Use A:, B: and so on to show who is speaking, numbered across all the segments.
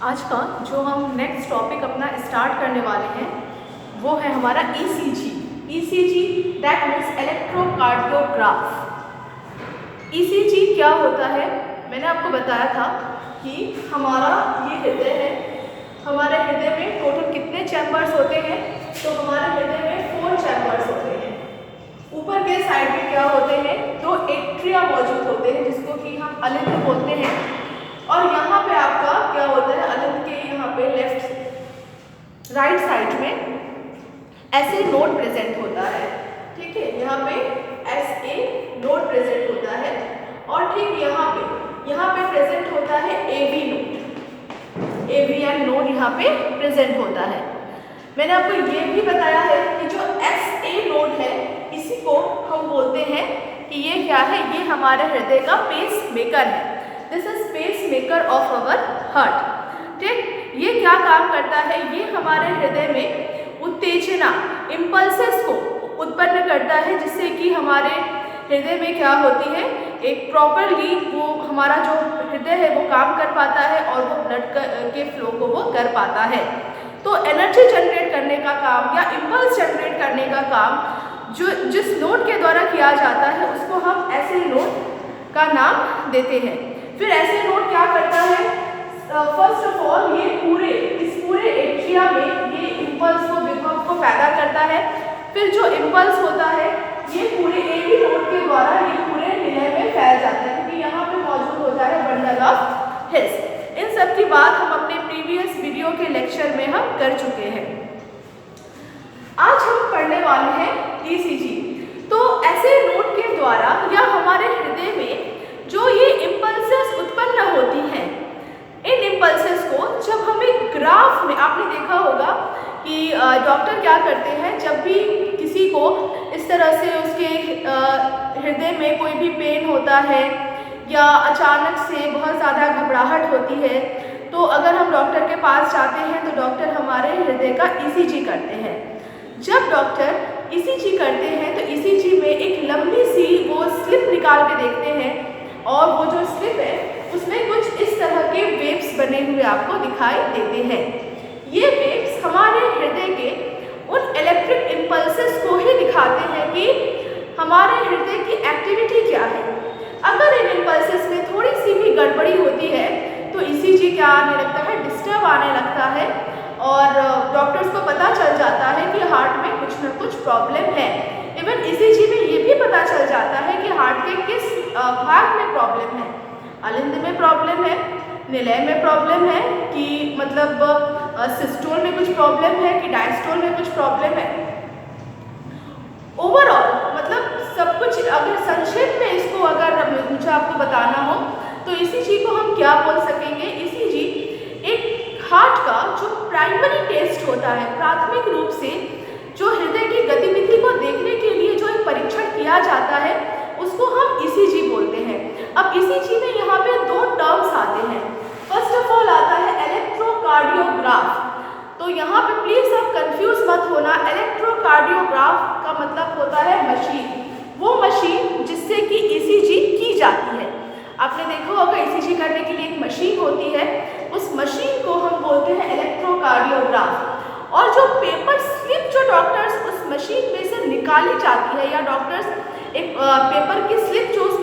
A: आज का जो हम नेक्स्ट टॉपिक अपना स्टार्ट करने वाले हैं वो है हमारा ECG. ECG that means electrocardiograph. ECG क्या होता है, मैंने आपको बताया था कि हमारा ये हृदय है। हमारे हृदय में टोटल कितने चैम्बर्स होते हैं? तो हमारे हृदय में 4 चैम्बर्स होते हैं। ऊपर के साइड में क्या होते हैं? 2 एट्रिया मौजूद होते हैं जिसको कि हम अलिंद बोलते हैं। और यहाँ पे आपका क्या होता है, अलिंद के यहाँ पे राइट साइड में ऐसे नोड प्रेजेंट होता है। ठीक है, यहाँ पे ऐसे नोड प्रेजेंट होता है और ठीक यहाँ पे प्रेजेंट होता है एवी नोड। एवियन नोड यहाँ पे प्रेजेंट होता है। मैंने आपको ये भी बताया है कि जो SA नोड है इसी को हम बोलते हैं कि ये क्या है, ये हमारे हृदय का पेस मेकर है। This is pacemaker of our heart. ठीक, ये क्या काम करता है? ये हमारे हृदय में उत्तेजना इम्पल्सेस को उत्पन्न करता है जिससे कि हमारे हृदय में क्या होती है, एक प्रॉपरली वो हमारा जो हृदय है वो काम कर पाता है और वो ब्लड के फ्लो को वो कर पाता है। तो एनर्जी जनरेट करने का काम या इम्पल्स जनरेट करने का काम जो जिस नोड के द्वारा किया जाता है उसको हम ऐसे नोड का नाम देते हैं। फिर ऐसे नोड क्या करता है? फर्स्ट ऑफ ऑल ये इस पूरे एट्रिया में ये इम्पल्स को विभव को पैदा करता है। फिर जो इम्पल्स होता है ये पूरे एवी नोड के द्वारा ये पूरे निलय में फैल जाता है क्योंकि यहाँ पे मौजूद होता है बंडल ऑफ हिल्स। इन सब की बात हम अपने प्रीवियस वीडियो के लेक्चर में हम कर चुके हैं। आज हम पढ़ने वाले हैं ईसीजी। तो ऐसे नोड के द्वारा या हमारे हृदय में जो ये इम्पल्सेस उत्पन्न होती हैं, इन इम्पल्सेस को जब हमें ग्राफ में, आपने देखा होगा कि डॉक्टर क्या करते हैं, जब भी किसी को इस तरह से उसके हृदय में कोई भी पेन होता है या अचानक से बहुत ज़्यादा घबराहट होती है तो अगर हम डॉक्टर के पास जाते हैं तो डॉक्टर हमारे हृदय का ईसीजी करते हैं। जब डॉक्टर ईसीजी करते हैं तो ईसीजी में एक लंबी सी वो स्लिप निकाल के देखते हैं और वो जो स्लिप है उसमें कुछ इस तरह के वेव्स बने हुए आपको दिखाई देते हैं। ये वेव्स हमारे हृदय के उन इलेक्ट्रिक इम्पल्सेस को ही दिखाते हैं कि हमारे हृदय की एक्टिविटी क्या है। अगर इन इम्पल्सेस में थोड़ी सी भी गड़बड़ी होती है तो ईसीजी क्या आने लगता है, डिस्टर्ब आने लगता है और डॉक्टर्स को पता चल जाता है कि हार्ट में कुछ न कुछ प्रॉब्लम है। इवन ईसीजी में ये भी पता चल जाता है कि हार्ट के किस भाग में प्रॉब्लम है, अलिंद में प्रॉब्लम है, निलय में प्रॉब्लम है कि मतलब सिस्टोल में कुछ प्रॉब्लम है कि डायस्टोल में कुछ प्रॉब्लम है। ओवरऑल मतलब सब कुछ अगर संक्षेप में इसको अगर मुझे आपको बताना हो तो ईसीजी को हम क्या बोल सकेंगे? ईसीजी एक हार्ट का जो प्राइमरी टेस्ट होता है, प्राथमिक रूप से जो हृदय की गतिविधि को देखने के लिए जो एक परीक्षण किया जाता है उसको हम ईसीजी बोलते हैं। अब ईसीजी में यहाँ पे 2 टर्म्स आते हैं। फर्स्ट ऑफ ऑल आता है इलेक्ट्रोकार्डियोग्राफ। तो यहाँ पे प्लीज आप कंफ्यूज मत होना। इलेक्ट्रोकार्डियोग्राफ का मतलब होता है मशीन, वो मशीन जिससे कि ईसीजी की जाती है। आपने देखा होगा ईसीजी करने के लिए एक मशीन होती है, उस मशीन को हम बोलते हैं इलेक्ट्रोकार्डियोग्राफ। और जो पेपर स्लिप जो डॉक्टर्स उस मशीन में से निकाली जाती है या डॉक्टर्स एक पेपर की स्लिप जो उस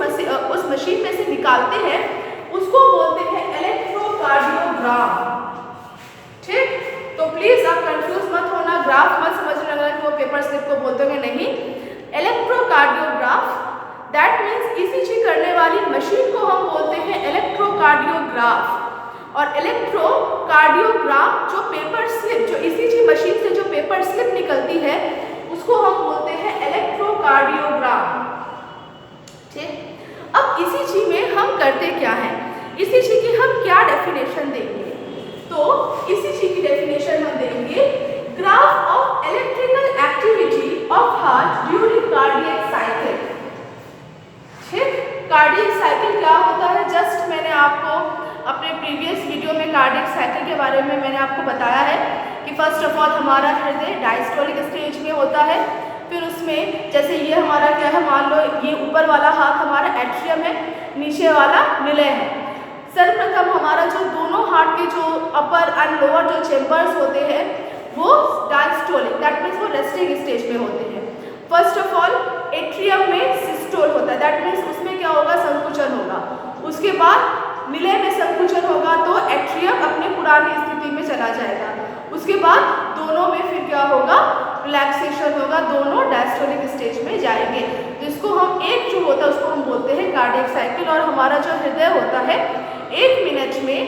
A: मशीन में से निकालते हैं उसको बोलते हैं इलेक्ट्रोकार्डियोग्राम। ठीक, तो प्लीज आप कंफ्यूज मत होना, ग्राफ मत समझने लगना कि वो पेपर स्लिप को बोलते हैं, नहीं। इलेक्ट्रोकार्डियोग्राफ दैट मीन्स ईसीजी करने वाली मशीन को हम बोलते हैं इलेक्ट्रोकार्डियोग्राफ। और इलेक्ट्रोकार्डियोग्राम जो पेपर स्लिप, जो ईसीजी मशीन से जो पेपर स्लिप निकलती है उसको हम बोलते हैं इलेक्ट्रोकार्डियोग्राम। ठीक, अब ईसीजी में हम करते क्या हैं, ईसीजी की हम क्या डेफिनेशन देंगे? तो ईसीजी की डेफिनेशन हम देंगे graph of electrical activity of heart during cardiac cycle. ठीक, कार्डियक साइकिल क्या होता है? जस्ट मैंने आपको अपने प्रीवियस वीडियो में कार्डियक साइकिल के बारे में मैंने आपको बताया है कि फर्स्ट ऑफ ऑल हमारा हृदय डायस्टोलिक स्टेज में होता है। फिर उसमें जैसे ये हमारा क्या है, मान लो ये ऊपर वाला हाथ हमारा एट्रियम है, नीचे वाला निलय है। सर्वप्रथम हमारा जो दोनों हार्ट के जो अपर एंड लोअर जो चेम्बर्स होते हैं वो डायस्टोलिक, दैट मीन्स वो रेस्टिंग स्टेज में होते हैं। फर्स्ट ऑफ ऑल एट्रियम में सिस्टोल होता है, दैट मीन्स उसमें क्या होगा, संकुचन होगा। उसके बाद निलय में संकुचन होगा तो एट्रियम अपनी पुरानी स्थिति में चला जाएगा। उसके बाद दोनों में फिर क्या होगा, रिलैक्सेशन होगा, दोनों डायस्टोलिक स्टेज में जाएंगे। जिसको हम एक जो होता है उसको हम बोलते हैं कार्डियक साइकिल। और हमारा जो हृदय होता है 1 मिनट में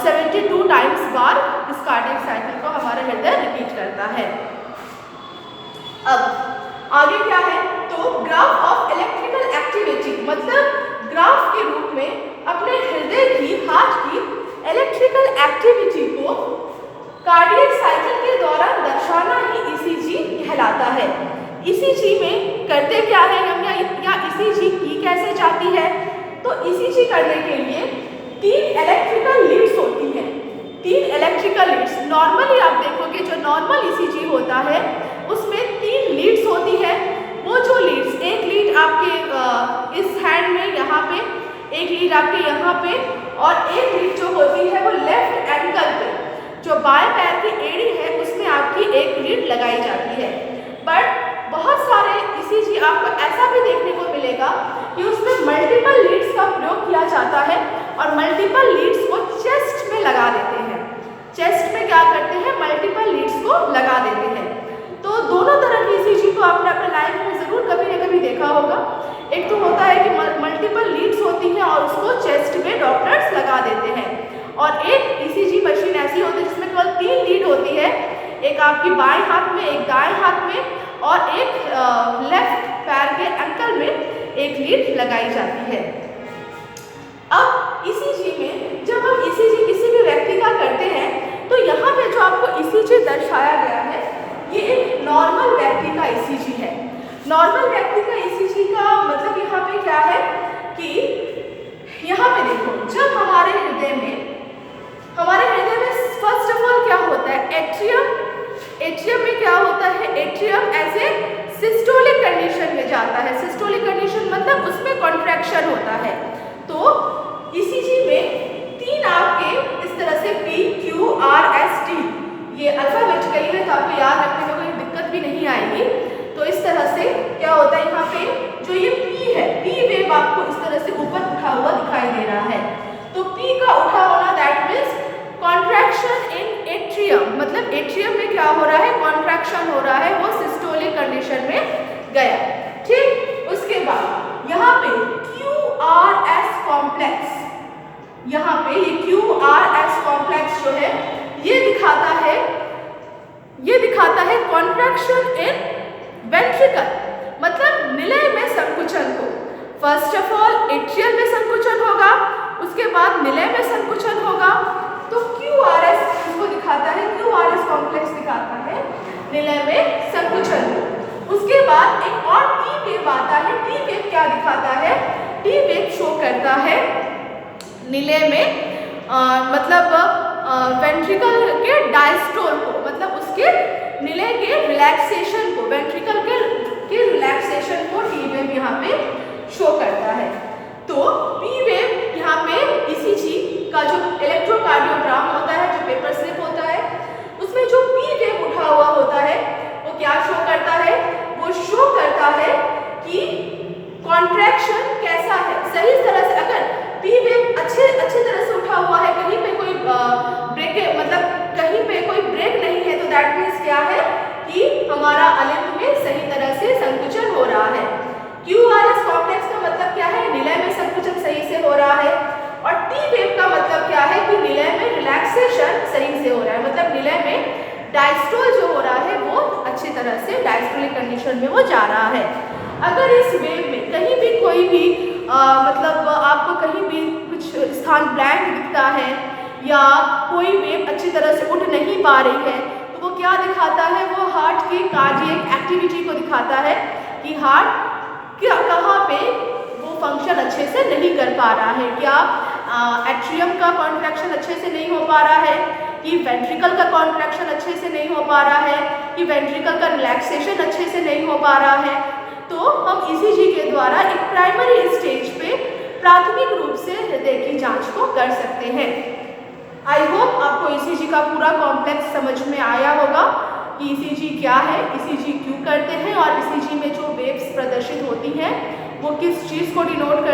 A: 72 टाइम्स बार इस कार्डियक साइकिल को हमारा हृदय रिपीट करता है। अब आगे क्या है, तो ग्राफ ऑफ इलेक्ट्रिकल एक्टिविटी, मतलब ग्राफ के रूप में अपने हृदय की, हार्ट की इलेक्ट्रिकल एक्टिविटी को कार्डियक साइकिल के दौरान दर्शाना ही ईसीजी कहलाता है। ईसीजी में करते क्या है हम, या ईसीजी की कैसे जाती है, तो ईसीजी करने के लिए 3 इलेक्ट्रिकल लीड्स होती हैं। 3 इलेक्ट्रिकल लीड्स, नॉर्मली आप देखोगे जो नॉर्मल ईसीजी होता है उसमें 3 लीड्स होती है। वो जो लीड्स, एक लीड आपके इस हैंड में यहाँ पे, एक लीड आपके यहाँ पे, और एक लीड जो होती है वो लेफ्ट एंकल पे, जो बाएं पैर की एड़ी है उसमें आपकी एक लीड लगाई जाती है। बट बहुत सारे ईसीजी आपको ऐसा भी देखने को मिलेगा कि उसमें मल्टीपल लीड्स का प्रयोग किया जाता है और मल्टीपल लीड्स को चेस्ट में लगा देते हैं। चेस्ट में क्या करते हैं, मल्टीपल लीड्स को लगा देते हैं। तो दोनों तरह की ईसीजी को आपने अपने लाइफ में ज़रूर कभी न कभी देखा होगा। एक तो होता है कि मल्टीपल लीड्स होती हैं और उसको चेस्ट में डॉक्टर्स लगा देते हैं, और एक ईसीजी मशीन ऐसी होती है जिसमें केवल 3 लीड होती है, एक आपकी बाएं हाथ में, एक दाएं हाथ में, और एक लेफ्ट पैर के एंकल में एक लीड लगाई जाती है। अब ईसीजी में जब हम ईसीजी किसी भी व्यक्ति का करते हैं तो यहाँ पे जो आपको ईसीजी दर्शाया गया है ये एक नॉर्मल व्यक्ति का ईसीजी है। नॉर्मल व्यक्ति का ईसीजी का मतलब यहाँ पे क्या है कि यहाँ पे देखो, जब हमारे हृदय में फर्स्ट ऑफ ऑल क्या होता है, एट्रियम में क्या होता है, एट्रियम ऐसे सिस्टोलिक कंडीशन में जाता है। सिस्टोलिक कंडीशन मतलब उसमें कॉन्ट्रैक्शन होता है। तो ईसीजी में 3 आपके इस तरह से P, Q, R, S, T, ये अल्फाबेटिकली है तो आपको याद रखने में कोई दिक्कत भी नहीं आएगी। तो इस तरह से क्या होता है, यहाँ पे जो ये P है, P वेव आपको इस तरह से ऊपर उठा हुआ दिखाई दे रहा है। तो P का उठा होना that means contraction in atrium, मतलब एट्रियम में क्या हो रहा है, कॉन्ट्रैक्शन हो रहा है, वो सिस्टोलिक कंडीशन में गया। ठीक, उसके बाद यहाँ पे QRS कॉम्प्लेक्स, यहाँ पे ये QRS कॉम्प्लेक्स जो है ये दिखाता है कॉन्ट्रैक्शन इन वेंट्रिकल, मतलब निलय में संकुचन को। फर्स्ट ऑफ ऑल एट्रियम में संकुचन होगा, उसके बाद निलय में संकुचन होगा। तो QRS इसको दिखाता है, QRS कॉम्प्लेक्स दिखाता है निलय में संकुचन को। उसके बाद एक और T वेव आता है। T वेव क्या दिखाता है, T वेव शो करता है निलय में मतलब वेंट्रिकल के डायस्टोल को, मतलब उसके निलय के रिलैक्सेशन को, वेंट्रिकल के रिलैक्सेशन को T वेव यहाँ पे शो करता है। तो P वेव यहाँ पे ईसीजी का जो इलेक्ट्रोकार्डियोग्राम होता है, जो पेपर स्लिप होता है, उसमें जो P वेव उठा हुआ होता है वो क्या शो करता है, वो शो करता है कि कॉन्ट्रैक्शन कैसा है। सही तरह से अगर P वेव अच्छे तरह से उठा हुआ है, कहीं पे कोई ब्रेक, मतलब कहीं पे कोई ब्रेक नहीं है, तो दैट मीन्स क्या है कि हमारा अलिंद में सही तरह से संकुचन हो रहा है। QRS कॉम्प्लेक्स का मतलब क्या है, निलय में संकुचन सही से हो रहा है, और T वेव का मतलब क्या है कि निलय में रिलैक्सेशन सही से हो रहा है, मतलब निलय में डायस्टोल जो हो रहा है वो अच्छी तरह से डायस्टोलिक कंडीशन में वो जा रहा है। अगर इस वेव में कहीं भी कोई भी मतलब आपको कहीं भी कुछ स्थान ब्लैंक दिखता है या कोई वेव अच्छी तरह से उठ नहीं पा रही है, तो वो क्या दिखाता है, वो हार्ट की कार्डियक एक्टिविटी को दिखाता है कि हार्ट कहाँ पे वो फंक्शन अच्छे से नहीं कर पा रहा है। क्या एट्रियम का कॉन्ट्रैक्शन अच्छे से नहीं हो पा रहा है, कि वेंट्रिकल का कॉन्ट्रैक्शन अच्छे से नहीं हो पा रहा है, कि वेंट्रिकल का रिलैक्सेशन अच्छे से नहीं हो पा रहा है। तो हम ईसीजी के द्वारा एक प्राइमरी स्टेज पे प्राथमिक रूप से हृदय की जांच को कर सकते हैं। आई होप आपको ईसीजी का पूरा कॉम्प्लेक्स समझ में आया होगा कि ईसीजी क्या है, ईसीजी क्यों करते हैं और ईसीजी में जो वेव्स प्रदर्शित होती हैं वो किस चीज़ को डिनोट